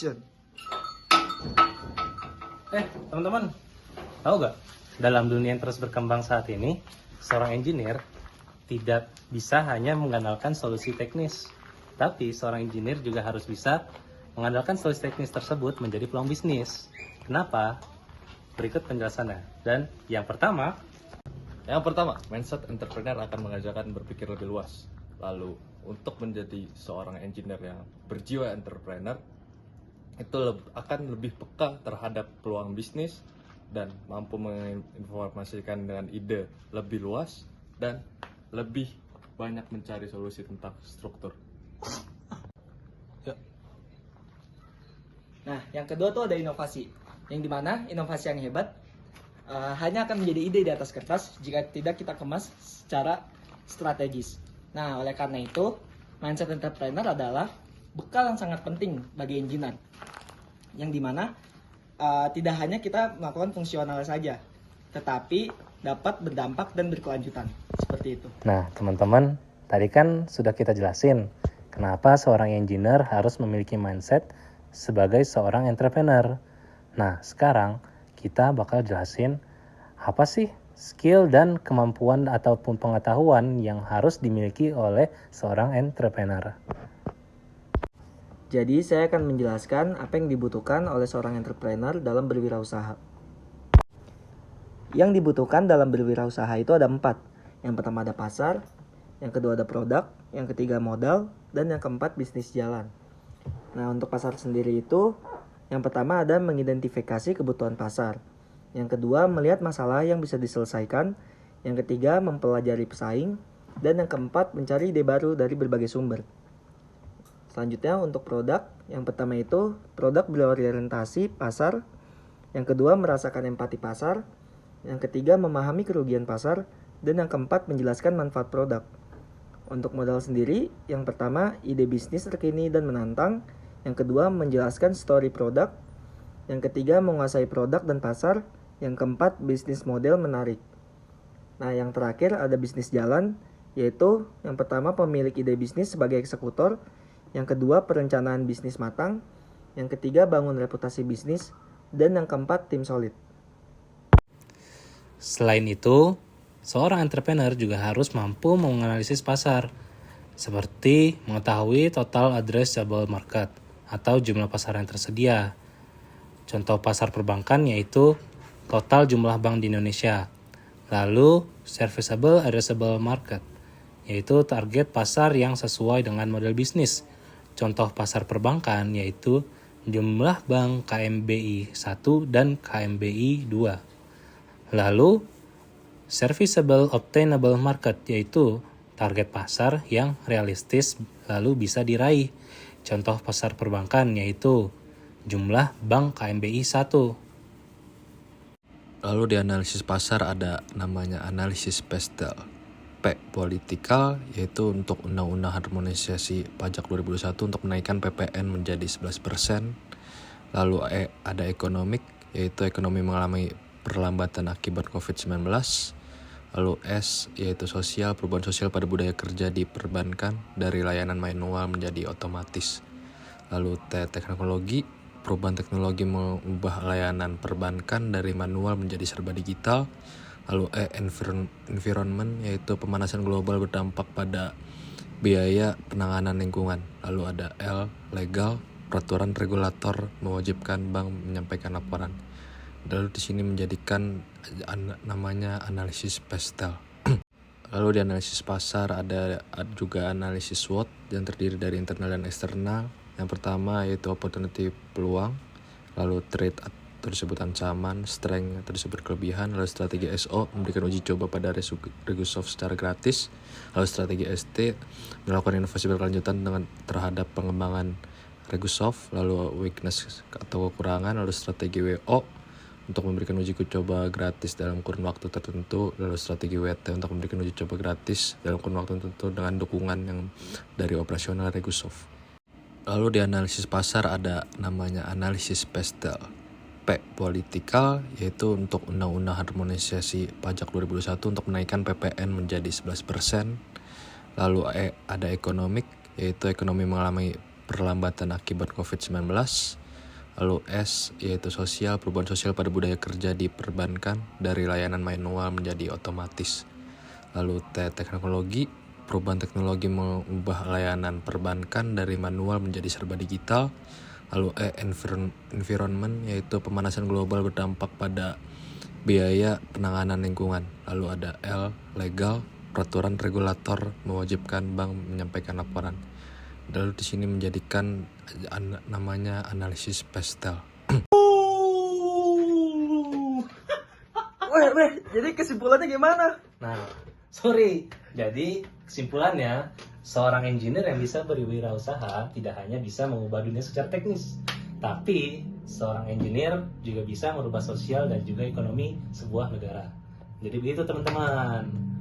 action. Teman-teman, tahu gak? Dalam dunia yang terus berkembang saat ini, seorang engineer tidak bisa hanya mengandalkan solusi teknis, tapi seorang engineer juga harus bisa mengandalkan solusi teknis tersebut menjadi peluang bisnis. Kenapa? Berikut penjelasannya. Dan yang pertama, mindset entrepreneur akan mengajarkan berpikir lebih luas. Lalu, untuk menjadi seorang engineer yang berjiwa entrepreneur, itu akan lebih peka terhadap peluang bisnis dan mampu menginformasikan dengan ide lebih luas dan lebih banyak mencari solusi tentang struktur. Nah, yang kedua tuh ada inovasi. Yang dimana inovasi yang hebat hanya akan menjadi ide di atas kertas jika tidak kita kemas secara strategis. Nah, oleh karena itu, mindset entrepreneur adalah bekal yang sangat penting bagi engineer. Yang dimana tidak hanya kita melakukan fungsional saja, tetapi dapat berdampak dan berkelanjutan. Seperti itu. nah teman-teman, tadi kan sudah kita jelasin kenapa seorang engineer harus memiliki mindset sebagai seorang entrepreneur. Nah, sekarang kita bakal jelasin apa sih skill dan kemampuan ataupun pengetahuan yang harus dimiliki oleh seorang entrepreneur. Jadi, saya akan menjelaskan apa yang dibutuhkan oleh seorang entrepreneur dalam berwirausaha. Yang dibutuhkan dalam berwirausaha itu ada 4. Yang pertama ada pasar, yang kedua ada produk, yang ketiga modal, dan yang keempat bisnis jalan. Nah, untuk pasar sendiri itu, yang pertama ada mengidentifikasi kebutuhan pasar. Yang kedua, melihat masalah yang bisa diselesaikan. Yang ketiga, mempelajari pesaing. Dan yang keempat, mencari ide baru dari berbagai sumber. Selanjutnya untuk produk, yang pertama itu produk berorientasi pasar. Yang kedua, merasakan empati pasar. Yang ketiga, memahami kerugian pasar. Dan yang keempat, menjelaskan manfaat produk. Untuk modal sendiri, yang pertama, ide bisnis terkini dan menantang. Yang kedua, menjelaskan story produk. Yang ketiga, menguasai produk dan pasar. Yang keempat, bisnis model menarik. Nah, yang terakhir ada bisnis jalan, yaitu yang pertama, pemilik ide bisnis sebagai eksekutor. Yang kedua, perencanaan bisnis matang. Yang ketiga, bangun reputasi bisnis. Dan yang keempat, tim solid. Selain itu, seorang entrepreneur juga harus mampu menganalisis pasar, seperti mengetahui total addressable market atau jumlah pasar yang tersedia. Contoh pasar perbankan yaitu total jumlah bank di Indonesia. Lalu, serviceable addressable market, yaitu target pasar yang sesuai dengan model bisnis. Contoh pasar perbankan yaitu jumlah bank KMBI 1 dan KMBI 2. Lalu, serviceable obtainable market yaitu target pasar yang realistis lalu bisa diraih. Contoh pasar perbankan yaitu jumlah bank KMBI 1. Lalu di analisis pasar ada namanya analisis PESTEL. P. Politikal, yaitu untuk Undang-Undang Harmonisasi Pajak 2021 untuk menaikkan PPN menjadi 11%. Lalu E. Ada ekonomik, yaitu ekonomi mengalami perlambatan akibat COVID-19. Lalu S. Yaitu sosial, perubahan sosial pada budaya kerja diperbankan dari layanan manual menjadi otomatis. Lalu T. Teknologi, perubahan teknologi mengubah layanan perbankan dari manual menjadi serba digital. Lalu E. Environment, yaitu pemanasan global berdampak pada biaya penanganan lingkungan. Lalu ada L. Legal, peraturan regulator mewajibkan bank menyampaikan laporan. Lalu di sini menjadikan namanya analisis PESTEL. Lalu di analisis pasar ada juga analisis SWOT yang terdiri dari internal dan eksternal. Yang pertama yaitu opportunity, peluang. Lalu threat atau disebut ancaman, strength atau disebut kelebihan. Lalu strategi SO, memberikan uji coba pada Regusoft secara gratis. Lalu strategi ST, melakukan inovasi berkelanjutan dengan terhadap pengembangan Regusoft. Lalu weakness atau kekurangan. Lalu strategi WO, untuk memberikan uji coba gratis dalam kurun waktu tertentu. Lalu strategi WT, untuk memberikan uji coba gratis dalam kurun waktu tertentu dengan dukungan yang dari operasional Regusoft. Lalu di analisis pasar ada namanya analisis PESTEL. P. Politikal, yaitu untuk Undang-Undang Harmonisasi Pajak 2021 untuk menaikkan PPN menjadi 11%. Lalu E. Ada ekonomik, yaitu ekonomi mengalami perlambatan akibat COVID-19. Lalu S yaitu sosial, perubahan sosial pada budaya kerja di perbankan dari layanan manual menjadi otomatis. Lalu T teknologi, perubahan teknologi mengubah layanan perbankan dari manual menjadi serba digital. Lalu E environment yaitu pemanasan global berdampak pada biaya penanganan lingkungan. Lalu ada L legal, peraturan regulator mewajibkan bank menyampaikan laporan. Lalu di sini menjadikan namanya analisis pastel. Weh, jadi kesimpulannya gimana? Nah, sorry. Jadi kesimpulannya, seorang engineer yang bisa berwirausaha tidak hanya bisa mengubah dunia secara teknis, tapi seorang engineer juga bisa merubah sosial dan juga ekonomi sebuah negara. Jadi begitu teman-teman.